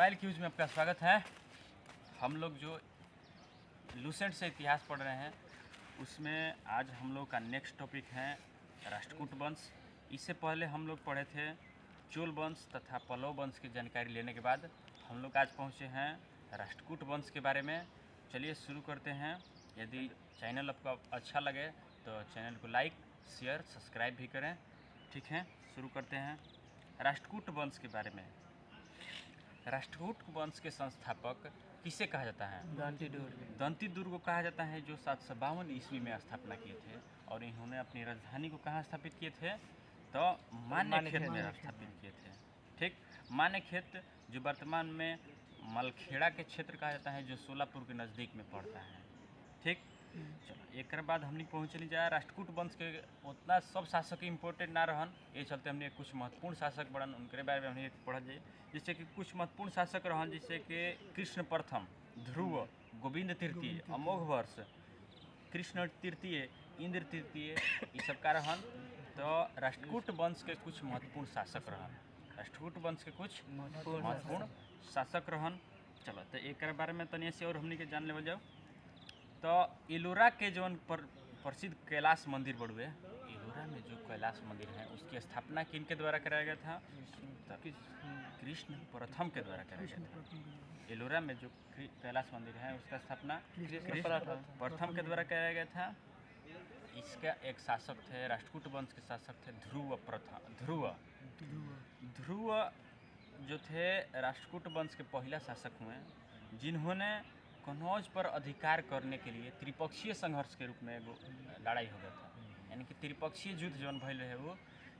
Smile quiz में आपका स्वागत है। हम लोग जो लूसेंट से इतिहास पढ़ रहे हैं उसमें आज हम लोग का नेक्स्ट टॉपिक है राष्ट्रकूट वंश। इससे पहले हम लोग पढ़े थे चोल वंश तथा पल्लव वंश की जानकारी लेने के बाद हम लोग आज पहुँचे हैं राष्ट्रकूट वंश के बारे में। चलिए शुरू करते हैं। यदि चैनल आपको अच्छा लगे तो चैनल को लाइक शेयर सब्सक्राइब भी करें। ठीक है, शुरू करते हैं राष्ट्रकूट वंश के बारे में। राष्ट्रकूट वंश के संस्थापक किसे कहा जाता है? दंतीदुर्ग को कहा जाता है, जो 752 ईस्वी में स्थापना किए थे। और इन्होंने अपनी राजधानी को कहाँ स्थापित किए थे? तो मान्यखेत में स्थापित किए थे। ठीक, मान्यखेत जो वर्तमान में मलखेड़ा के क्षेत्र कहा जाता है, जो सोलापुर के नज़दीक में पड़ता है। ठीक, चलो एक बाद हमने पहुँचने जा राष्ट्रकूट वंश के उतना सब शासक इम्पोर्टेंट ना रहन, ये चलते हमने कुछ महत्वपूर्ण शासक बढ़न उनके बारे में हमने पढ़ जाए। जैसे कि कुछ महत्वपूर्ण शासक रहन, जैसे कि कृष्ण प्रथम, ध्रुव, गोविंद तृतीय, अमोघ वर्ष, कृष्ण तृतीय, इंद्र तृतीय, ये सब का रहन। तो राष्ट्रकूट वंश के कुछ महत्वपूर्ण शासक रहन, राष्ट्रकूट वंश के कुछ महत्वपूर्ण शासक रहन। चलो तो एक बारे में तनिए से और हमने के जान लेवल जाओ। तो एलोरा के जो प्रसिद्ध कैलाश मंदिर बड़ुए, एलोरा में जो कैलाश मंदिर है उसकी स्थापना किनके द्वारा कराया गया था? कृष्ण प्रथम के द्वारा कराया गया था। एलोरा में जो कैलाश मंदिर है उसका स्थापना कृष्ण प्रथम के द्वारा कराया गया था। इसका एक शासक थे, राष्ट्रकूट वंश के शासक थे ध्रुव जो थे राष्ट्रकूट वंश के पहला शासक हुए, जिन्होंने कन्नौज पर अधिकार करने के लिए त्रिपक्षीय संघर्ष के रूप में एगो लड़ाई हो गया था। यानी कि त्रिपक्षीय युद्ध जौन भइल रहे वो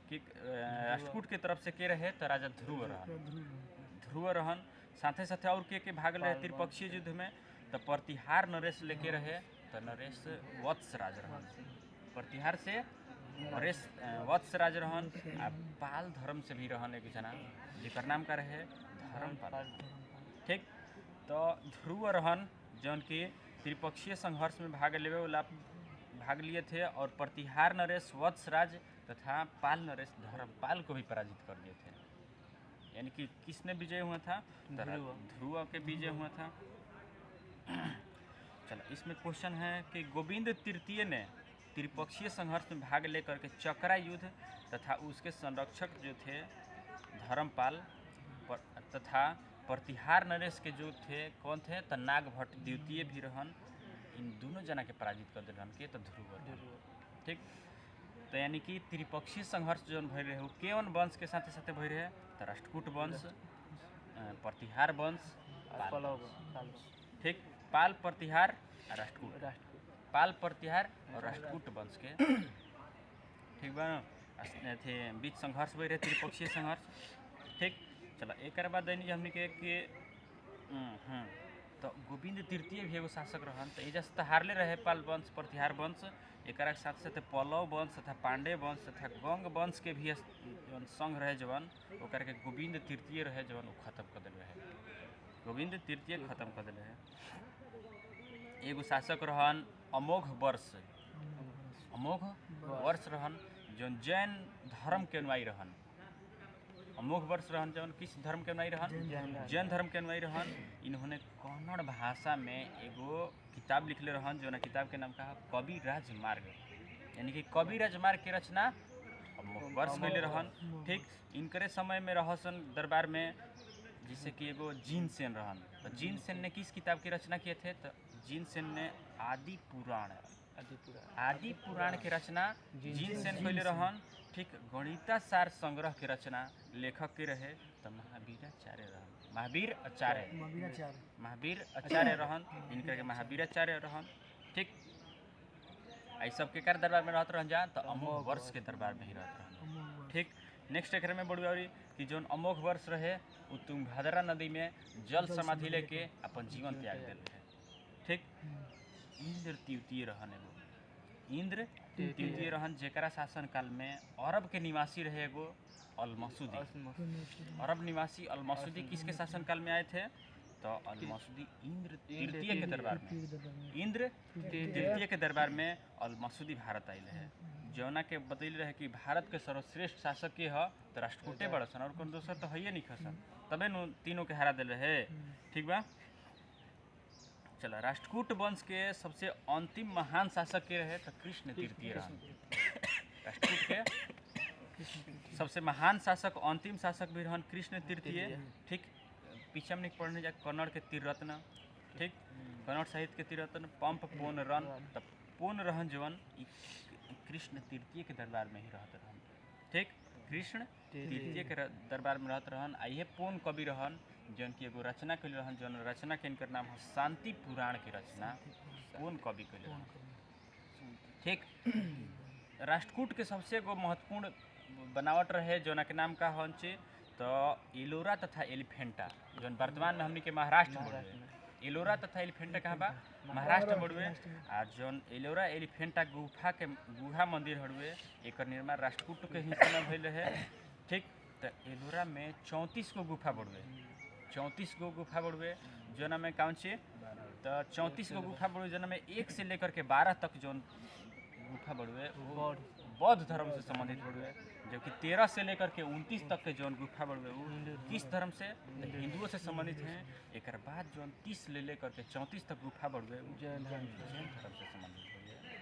कि राष्ट्रकूट के तरफ से के रहे तो राजा ध्रुव रहन, साथे साथे और के भाग रहे त्रिपक्षीय युद्ध में। तो प्रतिहार नरेश लेके रहे, तो नरेश वत्सराज रहन, प्रतिहार से नरेश वत्सराज रहन। आ पाल धर्म से भी रहन एक जना, जिकर नाम का रहे धर्मपाल। ठीक, तो ध्रुव रहन जौन की त्रिपक्षीय संघर्ष में भाग लिए थे, और प्रतिहार नरेश वत्सराज तथा पाल नरेश धर्मपाल को भी पराजित कर दिए थे। यानी कि किसने विजय हुआ था? ध्रुव के विजय हुआ था। चलो इसमें क्वेश्चन है कि गोविंद तृतीय ने त्रिपक्षीय संघर्ष में भाग लेकर के चक्रा युद्ध तथा उसके संरक्षक जो थे धर्मपाल तथा प्रतिहार नरेश के जो थे कौन थे? तो नागभट्ट द्वितीय भी रहन। इन दोनों जना के पराजित कर दिलन के तो ध्रुव। ठीक, तो यानी कि त्रिपक्षीय संघर्ष जो भय रहे केवन वंश के साथ साथ भय रहे? तो राष्ट्रकूट वंश, प्रतिहार वंश, ठीक, पाल प्रतिहार राष्ट्रकूट, पाल प्रतिहार और राष्ट्रकूट वंश के ठीक बा थे बीच संघर्ष भय रहे, त्रिपक्षीय संघर्ष। ठीक, चलो एक बाद दैनिक हमने के तो गोविंद तृतीय भी एगो शासक रहन। तो एजा से हारले रहे पाल वंश प्रतिहार वंश, एक साथ साथ पल्लव वंश तथा पांडे वंश तथा गंग वंश के भी जौन संघ रहे जवन ओकर के गोविंद तृतीय रहे जवन वो खत्म कर दिल रहे, गोविंद तृतीय खत्म कर दिल रहे। एगो शासक रहन अमोघ वर्ष रहन, जौन जैन धर्म के अनुयायी रहन। अमोघ वर्ष रहन जौन किस धर्म के अनुयायी रहन? जैन धर्म के अनुयायी रहन। इन्होंने कन्नड़ भाषा में एगो किताब लिखले रहन, जो किताब के नाम का कवि राजमार्ग। यानी कि कवि राजमार्ग की रचना अमोघ वर्ष में रहन। ठीक, इनकरे समय में रहसन दरबार में जैसे कि एगो जीन सेन रहन। तो जीन सेन ने किस किताब की रचना किए थे? तो जीन सेन ने आदि पुराण की रचना जीन सेन पहले रहन। ठीक, गणितासार संग्रह की रचना लेखक के रहे तो महावीर आचार्य रहन, इनका के महावीराचार्य रहन। ठीक, आई सब के दरबार में रहत रहन जा तो अमोघ वर्ष के दरबार में ही रहत रहन। ठीक, नेक्स्ट एक में बड़ी कि जौन अमोघ वर्ष रहे वो तुंगभद्रा नदी में जल समाधि लेके अपन जीवन त्याग दिल रहे। ठीक, इंद्र तृतीय रहन, एगो इंद्र तृतीय रहन, जेकरा शासन काल में अरब के निवासी रहे एगो अल-मसूदी। अरब निवासी अल-मसूदी किसके शासन काल में आए थे? तो अल-मसूदी इंद्र तृतीय के दरबार में, इंद्र तृतीय के दरबार में अल-मसूदी भारत आए है। जौना के बतैले रहे कि भारत के सर्वश्रेष्ठ शासक के ह तो राष्ट्रकूटे बड़ा सन और कौन दोसर तो है नहीं खसन, तबे नु तीनों के हरा दिल रहे। ठीक बा, चला राष्ट्रकूट वंश के सबसे अंतिम महान शासक के रहे तो कृष्ण तृतीय रहन। राष्ट्रकूट के सबसे महान शासक अंतिम शासक भी रहन कृष्ण तृतीय। ठीक, पीछे में पढ़ने जा कन्नड़ के त्रिरत्न। ठीक, कन्नड़ साहित्य के त्रिरत्न पंप पोन रन, तब पोन रहन जवन कृष्ण तृतीय के दरबार में ही रहत रहन। ठीक, कृष्ण तृतीय के दरबार में रहत रहन। आ ये पोन कवि रहन जौन की एगो रचना कैल रहन, जौन रचना के इनकर नाम है शांति पुराण की रचना पोन कवि कैल रहन। ठीक, राष्ट्रकूट के सबसे एगो महत्वपूर्ण बनावट रहे जौना के नाम का हन चे तो एलोरा तथा एलिफेंटा, जौन वर्तमान में हमनी के महाराष्ट्र में बड़ुए। एलोरा तथा एलिफेंटा कहाँ बा? महाराष्ट्र में बड़ुए। आ जौन एलोरा एलिफेंटा गुहा मंदिर हड़ुए, एक निर्माण राष्ट्रकूट के हिस्से में भइल रहे। ठीक, तो एलोरा में 34 गो गुफा बड़ुए, 34 गो गुफा बड़ुए जौन में कौन चे तो 34 गो गुफा बड़ुए जौन में 1 से लेकर के 12 तक जौन गुफा बड़ुए वो बौद्ध धर्म से संबंधित बड़ुए, जबकि 13 से लेकर के 29 तक के जौन गुफा बड़ुए वो किस धर्म से? हिंदुओं से संबंधित हैं। एक बाद जौन 30 ले लेकर के 34 तक गुफा बड़ुए वो जैन धर्म से संबंधित बड़ुए।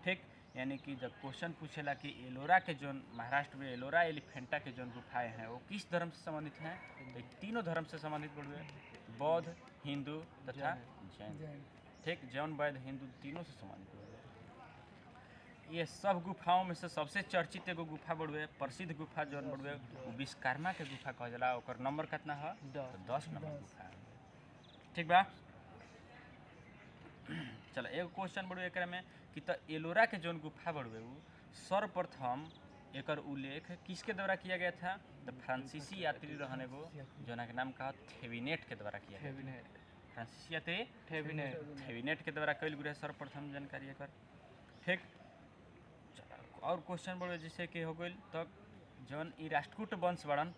ठीक, यानी कि जब क्वेश्चन पूछेला कि एलोरा के जौन महाराष्ट्र में एलोरा एलिफेंटा के जौन गुफाएं हैं वो किस धर्म से संबंधित हैं, तो तीनों धर्म से संबंधित बड़ुए, बौद्ध, हिंदू तथा जैन। ठीक, जैन बौद्ध हिंदू तीनों से संबंधित बड़ुए। ये सब गुफाओं में से सबसे चर्चित एगो गुफा बड़ुए, प्रसिद्ध गुफा जौन बड़ुए वो विश्वकर्मा के गुफा कहल जाला। ओकर नंबर कितना है? 10 नंबर गुफा है। ठीक बा, चलो एगो क्वेश्चन बड़ुए एकरा में कि तो एलोरा के जौन गुफा बड़ुए वो सर्वप्रथम एकर उल्लेख किसके द्वारा किया गया था? तो फ्रांसीसी यात्री रहन एगो जौना के नाम का थेविनेट के द्वारा किया गया। फ्रांसीसी यात्री थेविनेट के द्वारा कइल गया सर्वप्रथम जानकारी एकर। ठीक, और क्वेश्चन बड़े जैसे कि हो गई तब जौन ई राष्ट्रकूट वंश बड़न,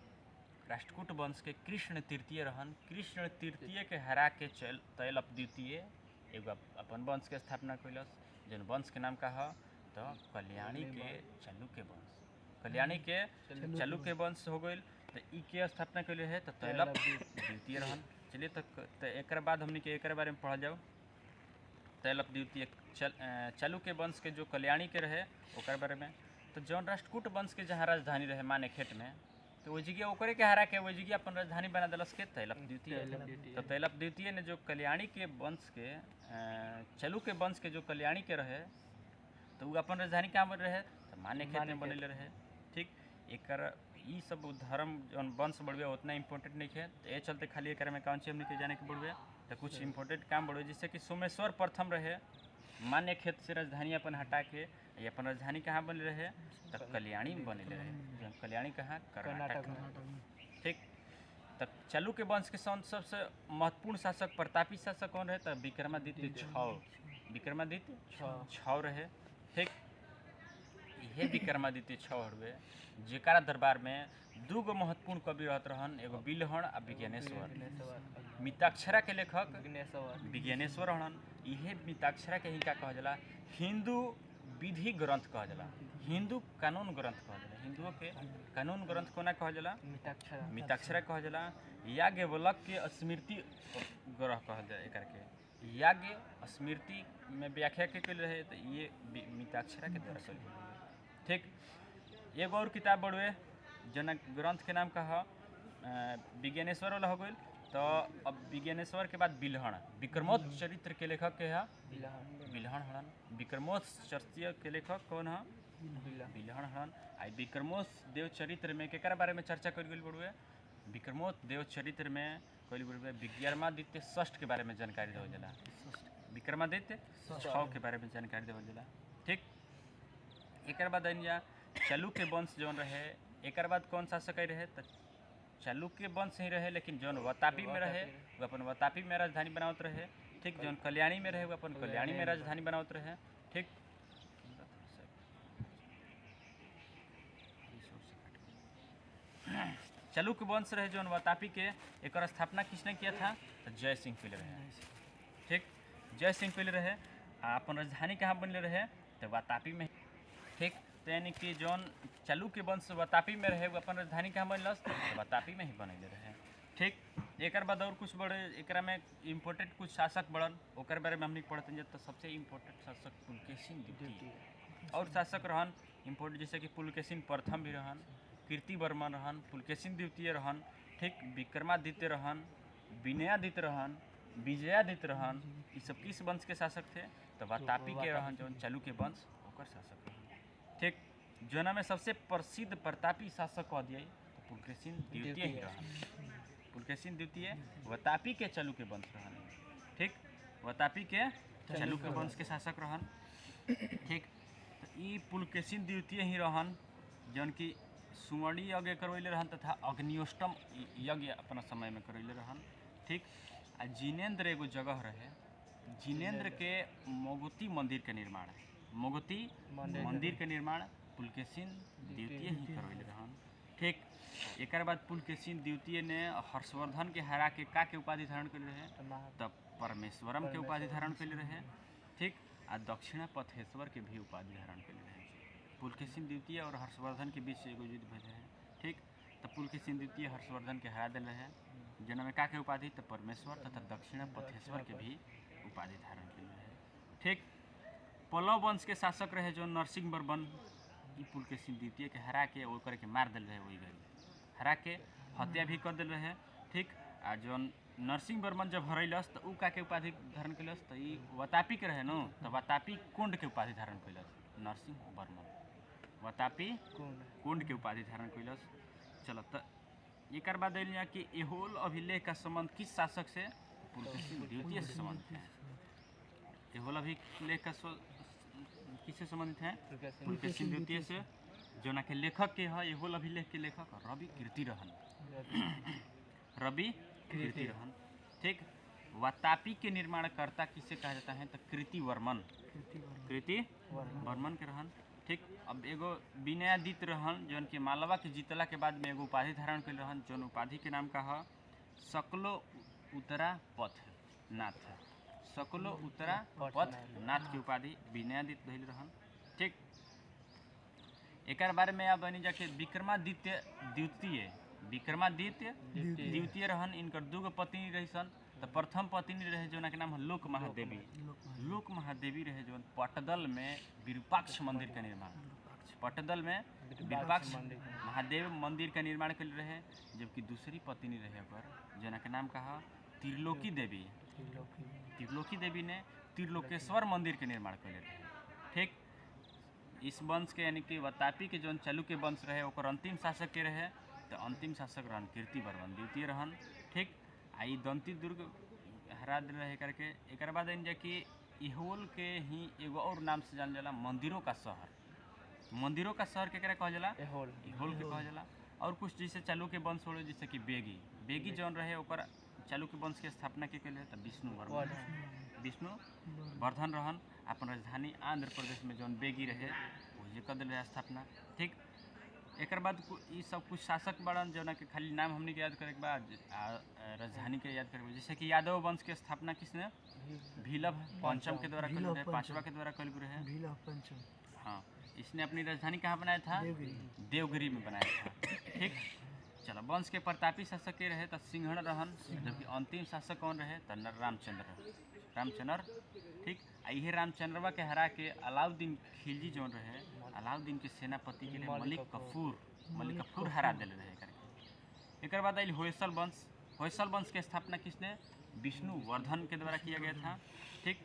राष्ट्रकूट वंश के कृष्ण तृतीय रहन। कृष्ण तृतीय के हरा के तैलप द्वितीय एगो अपन वंश के स्थापना कैलस, जौन वंश के नाम का है तो कल्याणी के चालुक्य वंश। कल्याणी के चालुक्य वंश हो गई तो ई के स्थापना कैले है तो तैलप द्वितीय रहन। चलिए तो एक बाद हमने के एक बारे में पढ़ जाओ। तैलप द्वितीय चालुक्य वंश के जो कल्याणी के रहे ओकर बारे में, तो जौन राष्ट्रकूट वंश के जहाँ राजधानी रहे माने खेत में, तो वो जगह ओकरे के हरा के वो जगह अपन राजधानी बना दिलस के तैलप द्वितीय। तो तैलप द्वितीय ने जो कल्याणी के वंश के चालुक्य वंश के जो कल्याणी के रहे तो वो अपन राजधानी कहाँ बन रहे तो माने खेत में बनेले रहे। ठीक, एकर ई सब धर्म जौन वंश बढ़वे उतना इम्पोर्टेंट नहीं है, तो ये चलते खाली एक में कौन सी हमने के जाने के बढ़वे तो कुछ इम्पोर्टेंट काम बढ़वे, जैसे कि सोमेश्वर प्रथम रहे मान्य खेत से राजधानी अपन हटा के ये अपन राजधानी कहाँ बन रहे तो कल्याणी में बने रहे। कल्याणी कहाँ? कर्नाटक में। ठीक, तब चालुक्य वंश के सबसे महत्वपूर्ण शासक प्रतापी शासक कौन रहे तो विक्रमादित्य छौ। विक्रमादित्य छौ रहे। ठीक, यह विक्रमादित्य छौ हुए जेकरा दरबार में दूगो महत्वपूर्ण कवि रहत रहन, एगो बिल्हण आ विज्ञानेश्वर। मिताक्षरा के लेखक विज्ञानेश्वर रहन। इहे मिताक्षरा के ही का कहल जाला हिंदू विधि ग्रंथ कहल जाला, हिंदू कानून ग्रंथ कहल जाला। हिंदुओं के कानून ग्रंथ कोना कहल जाला? मिताक्षरा कहल जाला। याज्ञवल्क्य स्मृति ग्रह कहल जाला एकर के। याज्ञ स्मृति में व्याख्या के कइल रहे तो ये मिताक्षरा के द्वारा कइल रहे। ठीक, एगो और किताब बड़ुए जना ग्रंथ के नाम का है विज्ञानेश्वर वाला हो गई। तो अब विज्ञानेश्वर के बाद बिल्हण, विक्रमोत्तर चरित्र के लेखक के है बिल्हण हरन। विक्रमोत्तर चरित्र के लेखक कौन है? बिल्हण हरन। आई विक्रमोत्तर देव चरित्र में केकरा बारे में चर्चा कइल गइल बड़ुए? विक्रमोत्तर देव चरित्र में कइल बड़ुए विक्रमादित्य षष्ठ के बारे में जानकारी देवल जाला। विक्रमादित्य छौ के बारे में जानकारी देवल जाला। ठीक, एक बाद अनिया चालुक्य वंश जौन रहे, एक बाद कौन शासक रहे तो चालुक्य वंश ही रहे, लेकिन जौन वातापी में रहे वो अपन वातापी में राजधानी बनावत रहे। ठीक, जौन कल्याणी में रहे वो अपन कल्याणी में राजधानी बनावत रहे। ठीक, चालुक्य वंश रहे जौन वातापी के, एक स्थापना किसने किया था तो जय सिंह पहले रहे। ठीक, जय सिंह पहले रहे। अपन राजधानी कहाँ बनले रहे तो वातापी में। ठीक, तो यानी कि जौन चालुक्य वंश वातापी में रहे वो अपन राजधानी कहाँ बनलस तो वातापी में ही बनैले रहे। ठीक, एक बाद और कुछ बड़े एक में इम्पोर्टेंट कुछ शासक बड़न ओकर बारे में हमने पढ़ते हैं। तो सबसे इम्पोर्टेंट शासक पुलकेशिन द्वितीय और शासक रहन इम्पोर्टेंट, जैसे कि पुलकेशिन प्रथम भी रहन, कीर्तिवर्मन रहन, पुलकेशिन द्वितीय रहन, ठीक, विक्रमादित्य रहन, विनयादित्य रहन, विजयादित्य रहन। ये सब किस वंश के शासक थे तो वातापी के रहन जौन चालुक्य वंश ओकर शासक रहन। ठीक, जोना में सबसे प्रसिद्ध प्रतापी शासक कह दिए तो पुलकेशिन द्वितीय ही रहन। पुलकेशिन द्वितीय वातापी के चालुक्य वंश रहन। ठीक, वातापी के चालुक्य वंश के शासक रहन। ठीक, तो ये पुलकेशिन द्वितीय ही रहन जौन की सुवर्णी यज्ञ करवैले रहन तथा अग्नियोष्टम यज्ञ अपना समय में करवैले रहन। ठीक, आ जिनेन्द्र एगो जगह रहे, जिनेन्द्र के मोगुती मंदिर के निर्माण है, मोगुती मंदिर के निर्माण पुलकेशिन द्वितीय ही करवैले रहन। ठीक, एक बाद पुलकेशिन द्वितीय ने हर्षवर्धन के हरा के का के उपाधि धारण कर रहे तब परमेश्वरम के उपाधि धारण कर रहे। ठीक, आ दक्षिणा पथेश्वर के भी उपाधि धारण कर रहे। पुलकेशिन द्वितीय और हर्षवर्धन के बीच एगो युद्ध भइल है। ठीक, तो पुलकेशिन द्वितीय हर्षवर्धन के हरा दिल रहे, जना में का के उपाधि तो परमेश्वर तथा दक्षिणा पथेश्वर के भी उपाधि धारण कर रहे। ठीक, पल्लव वंश के शासक रहे जो नरसिंह वर्मन पुलकेशिन द्वितीय के हरा के ओकर के मार दिल रहे, वही गई हरा के हत्या भी कर दिल रहे। ठीक, आ जो नरसिंह वर्मन जब हरैलस तो उ का के उपाधि धारण कैलस तो ये वातापी के रहे नो, तो वातापी कुंड के उपाधि धारण कैलस नरसिंह वर्मन, वातापी कुंड के उपाधि धारण कैलस। चलो तो एक बाद यहाँ कि एहोल अभिलेख का संबंध किस शासक से पुलकेशिन द्वितीय से संबंध है। एहोल अभिलेख का किससे संबंधित है पुलकेशिन द्वितीय से, जो ना के लेखक के है एहोल अभिलेख के लेखक रवि कीर्ति रहन, रवि कीर्ति रहन। ठीक, वातापी के निर्माणकर्ता किसे कहा जाता है तो कीर्तिवर्मन, कीर्तिवर्मन के रहन। ठीक, अब एगो विनयादित्य रहन जौन के मालवा के जीतला के बाद में एगो उपाधि धारण कर रहन, जौन उपाधि के नाम का है सकलो उत्तरा पथ नाथ, सकलो उत्तरा पथ नाथ की उपाधि विनयादित्य धैल रहन। ठीक, एक बारे में आप बनी जाके विक्रमादित्य द्वितीय, विक्रमादित्य द्वितीय रहन। इनकर दूगो पत्नी रही सन, तो प्रथम पत्नी रहे जो के नाम है लोक महादेवी, लोक महादेवी रहे जो पटदल में विरूपाक्ष मंदिर का निर्माण, पटदल में विरूपाक्ष महादेव मंदिर का निर्माण कर रहे। जबकि दूसरी पत्नी रहे ओकर जना के नाम कहा त्रिलोकी देवी, त्रिलोकी देवी ने त्रिलोकेश्वर मंदिर के निर्माण कर रहे। ठीक, इस वंश के यानी कि वातापी के जौन चालुक्य वंश रहे ओकर अंतिम शासक के रहे तो अंतिम शासक रहन कीर्तिवर्मन द्वितीय रहन। ठीक, आई दंती दुर्ग हरा दिल रहे करके। एक बाद जा कि एहोल के ही एगो और नाम से जान जाला मंदिरों का शहर, मंदिरों का शहर के कहल जाला एहोल के कहल जाला। और कुछ जैसे चालुक्य वंश हो जैसे कि बेगी, बेगी जौन रहे ओकर चालुक्य वंश के स्थापना के लिए तो विष्णुवर्धन, विष्णुवर्धन रहन। अपन राजधानी आंध्र प्रदेश में जौन बेगी रहे वही कर दिल रहे स्थापना। ठीक, एक बाद ये सब कुछ शासक बड़न जो कि खाली नाम हमने के याद करे के बाद राजधानी के याद करे, जैसे कि यादव वंश के स्थापना किसने भीलभ पंचम के द्वारा कल रहे, पांचवा के द्वारा कल रहे भीलभ पंचम। हाँ, इसने अपनी राजधानी कहाँ बनाया था देवगिरी में बनाया था। ठीक, चलो वंश के प्रतापी शासक के रहे तो सिंहण रहन, जबकि अंतिम शासक कौन रहे तो रामचंद्र, रामचंद्र। ठीक, यही रामचंद्रवा के हरा के अलाउद्दीन खिलजी जौन रहे अलाउद्दीन के सेनापति के लिए मलिक कफूर हरा दिल रहे करके। एक बाद आई होयसल वंश, होयसल वंश की स्थापना किसने विष्णुवर्धन के द्वारा किया गया था। ठीक,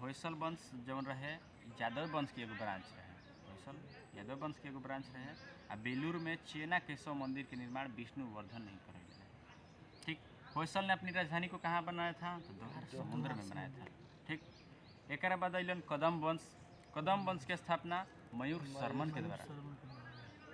होयसल वंश जौन रहे यादव वंश की एगो ब्रांच रहे, होयसल यादव वंश की एगो ब्रांच रहे। आ बेलूर में चेना केशव मंदिर के निर्माण विष्णुवर्धन नहीं कर रहे। ठीक, होयसल ने अपनी राजधानी को कहाँ बनाया था तो द्वार समुद्र में बनाया था। ठीक, एक बाद अलन कदम वंश, कदम वंश की स्थापना मयूर शर्मन के द्वारा,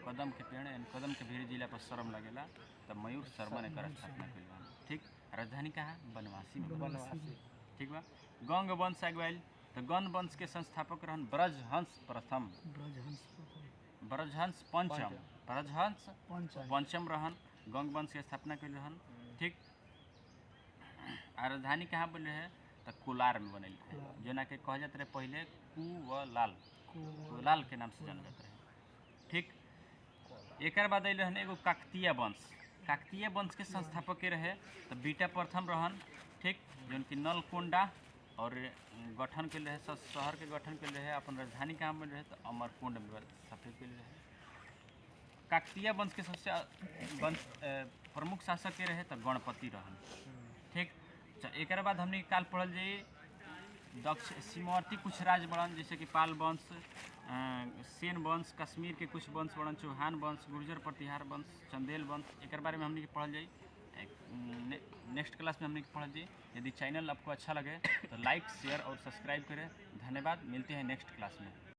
कदम के पेड़ कदम के भीड़ जिला पर शर्म लगेला तब मयूर शर्मन एक स्थापना कल। ठीक, राजधानी कहाँ बनवासी में, बनवासी। ठीक बा, गंग वंश आगवाइल तो गंग वंश के संस्थापक रहन ब्रजहंस प्रथम, ब्रजहंस पंचम, ब्रजहंस पंचम रहन, गंग वंश की स्थापना कल रहन। ठीक, राजधानी कहाँ बन रहे तो कोलार में बनल है, जो ना के कह जाते रहे पहले कुवलाल, कुवलाल के नाम से जाना जाता है। ठीक। एक बाद अल रहन एगो काकतीय वंश। काकतीय वंश के संस्थापक के रहे तो बीटा प्रथम रहन, ठीक, जो कि नलकोंडा और गठन के रहे, शहर के गठन के रहे, अपन राजधानी कहाँ में रहे तो अमरकुंड में स्थापित के रहे। काकतीय वंश के सबसे प्रमुख शासक के रहे तो गणपति रहन, ठीक। एक बाद हमने काल पढ़ल जाइए दक्ष सीमावर्ती कुछ राज्य बढ़न, जैसे कि पाल वंश, सेन वंश, कश्मीर के कुछ वंश बढ़न, चौहान वंश, गुर्जर प्रतिहार वंश, चंदेल वंश। एक बारे में हमने पढ़ल जाइए नेक्स्ट क्लास में हमने पढ़ल जाइए। यदि चैनल आपको अच्छा लगे तो लाइक शेयर और सब्सक्राइब करें। धन्यवाद, मिलते हैं नेक्स्ट क्लास में।